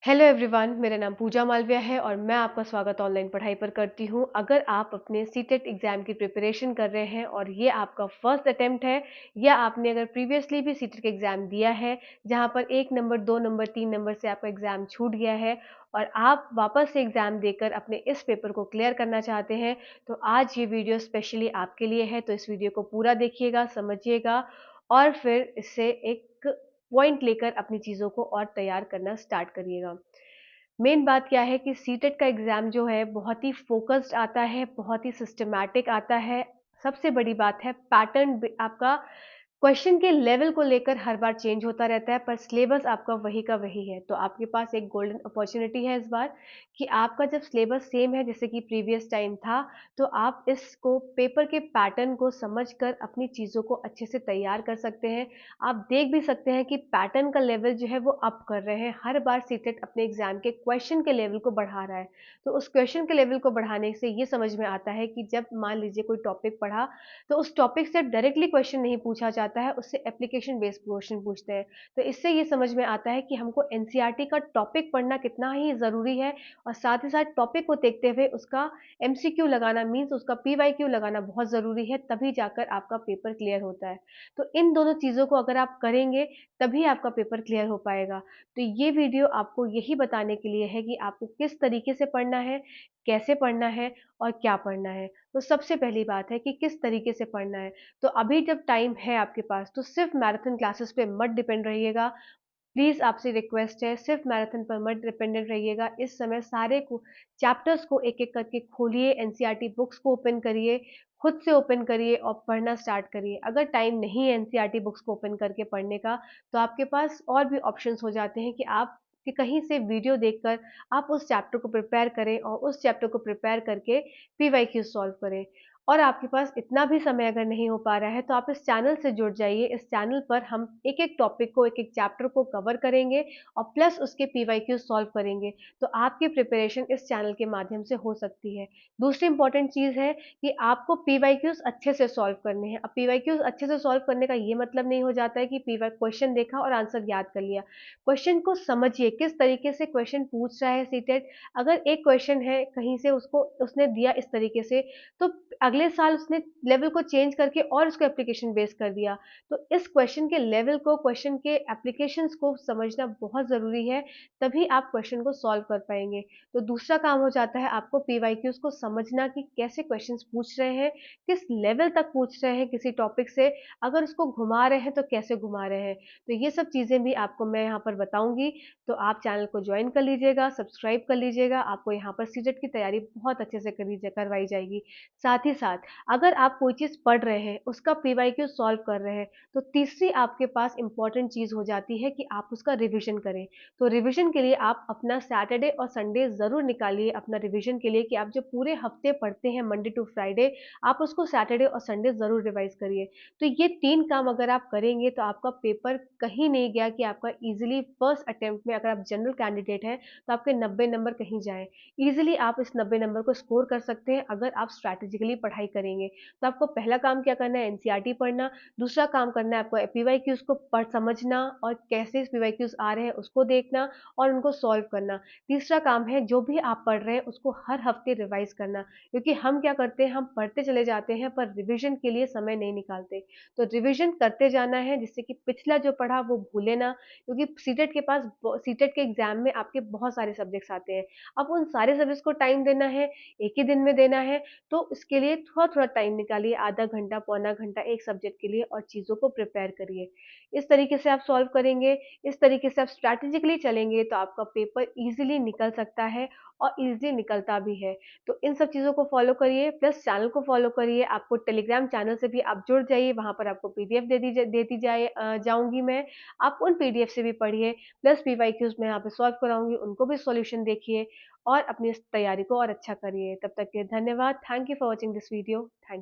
Hello everyone, मेरा नाम पूजा मालविया है और मैं आपका स्वागत ऑनलाइन पढ़ाई पर करती हूं। अगर आप अपने सीटेट एग्जाम की प्रिपरेशन कर रहे हैं और ये आपका फर्स्ट अटेम्प्ट है, या आपने अगर प्रीवियसली भी सीटेट का एग्जाम दिया है जहां पर 1 नंबर 2 नंबर 3 नंबर से आपका एग्जाम छूट गया है और आप वापस से एग्जाम देकर अपने इस पेपर को क्लियर करना चाहते हैं, तो आज ये वीडियो स्पेशली आपके लिए है। तो इस वीडियो को पूरा देखिएगा, समझिएगा और फिर इससे एक पॉइंट लेकर अपनी चीज़ों को और तैयार करना स्टार्ट करिएगा। मेन बात क्या है कि सीटेट का एग्ज़ाम जो है बहुत ही फ़ोकस्ड आता है, बहुत ही सिस्टमैटिक आता है। सबसे बड़ी बात है पैटर्न आपका क्वेश्चन के लेवल को लेकर हर बार चेंज होता रहता है, पर सिलेबस आपका वही का वही है। तो आपके पास एक गोल्डन अपॉर्चुनिटी है इस बार कि आपका जब सिलेबस सेम है जैसे कि प्रीवियस टाइम था, तो आप इसको पेपर के पैटर्न को समझकर अपनी चीज़ों को अच्छे से तैयार कर सकते हैं। आप देख भी सकते हैं कि पैटर्न का लेवल जो है वो अप कर रहे हैं। हर बार सीटेट अपने एग्जाम के क्वेश्चन के लेवल को बढ़ा रहा है। तो उस क्वेश्चन के लेवल को बढ़ाने से ये समझ में आता है कि जब मान लीजिए कोई टॉपिक पढ़ा, तो उस टॉपिक से डायरेक्टली क्वेश्चन नहीं पूछा जाता है, उससे एप्लीकेशन बेस्ड क्वेश्चन पूछते हैं। तो इससे ये समझ में आता है कि हमको एनसीईआरटी का टॉपिक पढ़ना कितना ही ज़रूरी है और साथ ही साथ टॉपिक को देखते हुए उसका एमसीक्यू लगाना मीन्स उसका पीवाईक्यू लगाना बहुत ज़रूरी है, तभी जाकर आपका पेपर क्लियर होता है। तो इन दोनों चीज़ों को अगर आप करेंगे, तभी आपका पेपर क्लियर हो पाएगा। तो ये वीडियो आपको यही बताने के लिए है कि आपको किस तरीके से पढ़ना है, कैसे पढ़ना है और क्या पढ़ना है। तो सबसे पहली बात है कि किस तरीके से पढ़ना है। तो अभी जब टाइम है आपके पास, तो सिर्फ मैराथन क्लासेस पे मत डिपेंड रहिएगा। प्लीज़ आपसे रिक्वेस्ट है, सिर्फ मैराथन पर मत डिपेंडेंट रहिएगा। इस समय सारे को चैप्टर्स को एक-एक करके खोलिए, एनसीईआरटी बुक्स को ओपन करिए, खुद से ओपन करिए और पढ़ना स्टार्ट करिए। अगर टाइम नहीं है एनसीईआरटी बुक्स को ओपन करके पढ़ने का, तो आपके पास और भी ऑप्शंस हो जाते हैं कि आप कि कहीं से वीडियो देखकर आप उस चैप्टर को प्रिपेयर करें और उस चैप्टर को प्रिपेयर करके पीवाईक्यू सॉल्व करें। और आपके पास इतना भी समय अगर नहीं हो पा रहा है, तो आप इस चैनल से जुड़ जाइए। इस चैनल पर हम एक-एक टॉपिक को, एक-एक चैप्टर को कवर करेंगे और प्लस उसके पीवाईक्यू सॉल्व करेंगे। तो आपकी प्रिपरेशन इस चैनल के माध्यम से हो सकती है। दूसरी इंपॉर्टेंट चीज़ है कि आपको पीवाईक्यूज़ अच्छे से सॉल्व करने हैं। अब पीवाईक्यूज़ अच्छे से सॉल्व करने का ये मतलब नहीं हो जाता है कि पीवाई क्वेश्चन देखा और आंसर याद कर लिया। क्वेश्चन को समझिए, किस तरीके से क्वेश्चन पूछ रहा है सीटेट। अगर एक क्वेश्चन है कहीं से उसको उसने दिया इस तरीके से, तो अगले साल उसने लेवल को चेंज करके और उसको एप्लीकेशन बेस कर दिया। तो इस क्वेश्चन के लेवल को, क्वेश्चन के एप्लीकेशंस को समझना बहुत ज़रूरी है, तभी आप क्वेश्चन को सॉल्व कर पाएँगे। तो दूसरा काम हो जाता है आपको पीवाईक्यूज़ को समझना कि कैसे क्वेश्चंस पूछ रहे हैं, किस लेवल तक पूछ रहे हैं किसी टॉपिक से, अगर उसको घुमा रहे हैं तो कैसे घुमा रहे हैं। तो ये सब चीज़ें भी आपको मैं यहाँ पर बताऊँगी, तो आप चैनल को जॉइन कर लीजिएगा, सब्सक्राइब कर लीजिएगा। आपको यहाँ पर सीटेट की तैयारी बहुत अच्छे से करवाई जाएगी। साथ ही साथ अगर आप कोई चीज़ पढ़ रहे हैं, उसका पीवाईक्यू सॉल्व कर रहे हैं, तो तीसरी आपके पास इम्पोर्टेंट चीज़ हो जाती है कि आप उसका रिवीजन करें। तो रिवीजन के लिए आप अपना सैटरडे और संडे ज़रूर निकालिए अपना रिवीजन के लिए, कि आप जो पूरे हफ्ते पढ़ते हैं मंडे टू फ्राइडे, आप उसको सैटरडे और संडे ज़रूर रिवाइज़ करिए। तो ये 3 काम अगर आप करेंगे, तो आपका पेपर कहीं नहीं गया कि आपका ईज़िली फर्स्ट अटेम्प्ट में, अगर आप जनरल कैंडिडेट हैं, तो आपके 90 नंबर कहीं जाएँ। ईज़िली आप इस 90 नंबर को स्कोर कर सकते हैं अगर आप स्ट्रैटेजिकली पढ़ाई करेंगे। तो आपको पहला काम क्या करना है, एनसीईआरटी पढ़ना। दूसरा काम करना है आपको पीवाईक्यूज़ को पढ़ समझना और कैसे पीवाईक्यूज़ आ रहे हैं उसको देखना और उनको सॉल्व करना। तीसरा काम है जो भी आप पढ़ रहे हैं उसको हर हफ्ते रिवाइज़ करना, क्योंकि हम क्या करते हैं, हम पढ़ते चले जाते हैं पर रिवीजन के लिए समय नहीं निकालते। तो रिवीजन करते जाना है जिससे कि पिछला जो पढ़ा वो भूले ना, क्योंकि सीटेट के एग्ज़ाम में आपके बहुत सारे सब्जेक्ट्स आते हैं। अब उन सारे सब्जेक्ट्स को टाइम देना है, एक ही दिन में देना है, तो इसके लिए थोड़ा-थोड़ा टाइम निकालिए, आधा घंटा, पौना घंटा एक सब्जेक्ट के लिए और चीज़ों को प्रिपेयर करिए। इस तरीके से आप सॉल्व करेंगे, इस तरीके से आप स्ट्रैटेजिकली चलेंगे, तो आपका पेपर ईज़िली निकल सकता है और ईज़िली निकलता भी है। तो इन सब चीज़ों को फ़ॉलो करिए, प्लस चैनल को फ़ॉलो करिए। आपको टेलीग्राम चैनल से भी आप जुड़ जाइए, वहाँ पर आपको पीडीएफ देती जाऊँगी मैं। आप उन पीडीएफ से भी पढ़िए, प्लस पीवाईक्यूज़ मैं यहाँ पे सॉल्व कराऊँगी, उनको भी सॉल्यूशन देखिए और अपनी इस तैयारी को और अच्छा करिए। तब तक के लिए धन्यवाद। Thank you for watching this video. Thank